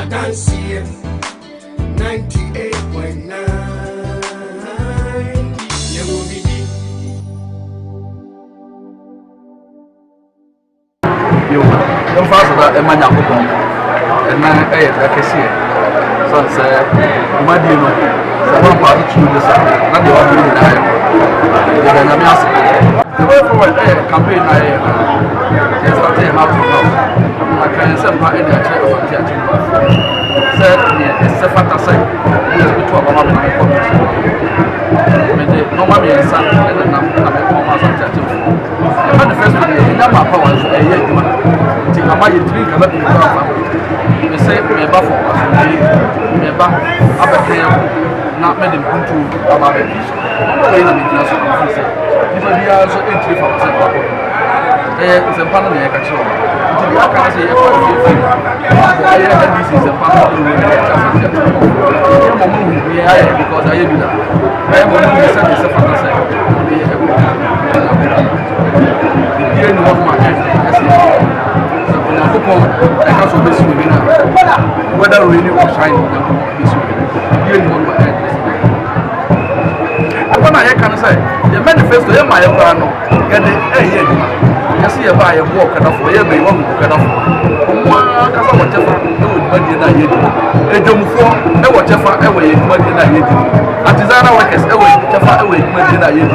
Adansie 98.9 Yamubidi Yo faço da manhã com na é da que se só se uma dia não se não pode tudo isso na de ordem na é na minha depois foi campaign na é está tem how to know a criança vai ele acha o que acha se fata sai isso que tu a mama me conta mas não vai me ensar na como as acha o manifesto ele dá uma power é ti ama ye tiri ka ba bi ba fa me say me ba fo me ba abekaya na me dem kuntu ama be bi so no na me jina so ko fi ni ba dia so entry fa se ba ko se pa na ye ka chiro ti bi aka na se ye ko fi fi ye NDC se pa na do ye ka se se ye mo mo ni ya because aye bi da aye mo ni se fa na se ye e ko ye ni mo ma I can't so busy with whether really or shine. You know what I can say. The manifesto, my brano, get it. I see a buy a walk and off, where they won't walk off. Whatever, no money in a year. A jump for, no whatever, away, money in a year. Artisanal workers, away, whatever, away, money in a year.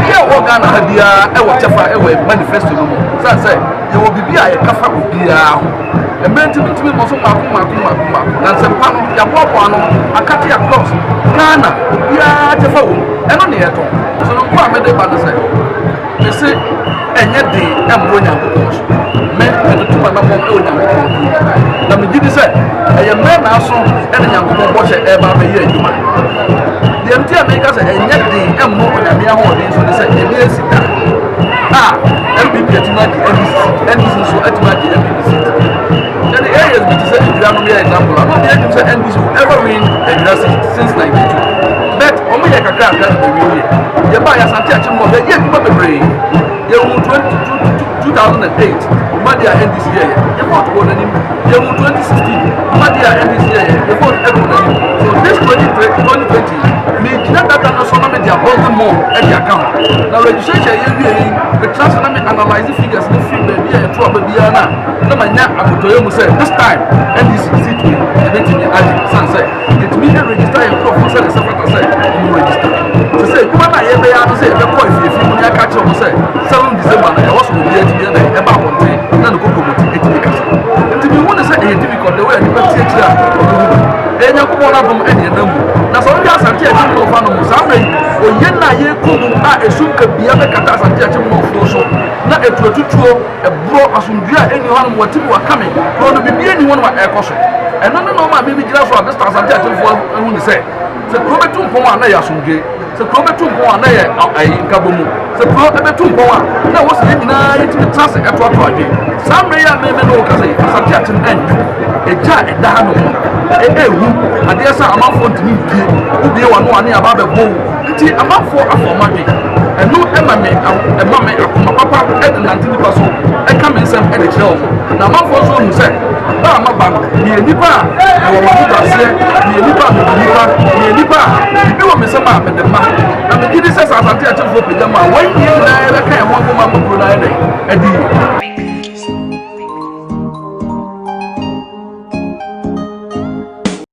Yeah, walk on a idea, whatever, away, manifesto. So I say, you will be a cafe with beer. A man to me, also, and some panel, Yabuano, a cut across Ghana, yeah, the phone, and on the atom. So, no, I made the banner say, they say, and yet the Ambonia Bush, men and the two and one old. Let me give you say, a man also, and a young watch ever a year. The entire makers, and yet the Ambo and the Yahoo, so they say, yes, MPP at NBC, so at my MPP. Then the areas which is a example, I'm not going to say NBC will ever win a since 92. But only a crack that will be here. You buy a Santiago more than yet, but the brain. You will 2008, Madia NBC, you want to go to him. You will 2016, Madia NBC, you want to go to him. So this 2020, me, that national media holding more at the account. Now, registration, the transfer analyzing figures, no figure, be a trouble, be a no man, I will tell you, this time, and this is it, and it's in the sunset. It means you register your profile, you register. To say, when I ever say, the point, if you want to catch up, say, 7 December, I also will be together about one thing, and then go to it. To be one to say, it's difficult the way you can take that. Then you come up from any number. Now, so you are Santiago of Animals, I mean, or Yena, you could not assume could be other Catas and Tiago of Floso. Not a true, a bro, as you are anyone, what you are coming, going to be anyone with air caution. And no, my baby glass for the stars and Tiago for when you say, the Probetum Poma, Nayasunge, the Probetum Poma, a Kabumu, the Probetum Poma, that was the night to the task at what I did. Some may have made no Casay, Santiago and a jar at Dahano, and there's a amount for me, who be one near about the bowl, until a month for a format. And no Emma, a mamma, my papa, and an antipasso, and come in some edit show. Now, my first one said, I'm a bank, near Nipa, I will say, near Nipa, near Nipa, you want me some up at the map. And the kid says, as I tell you, for Pajama, 1 year, I can't want to Mamma Brunei, and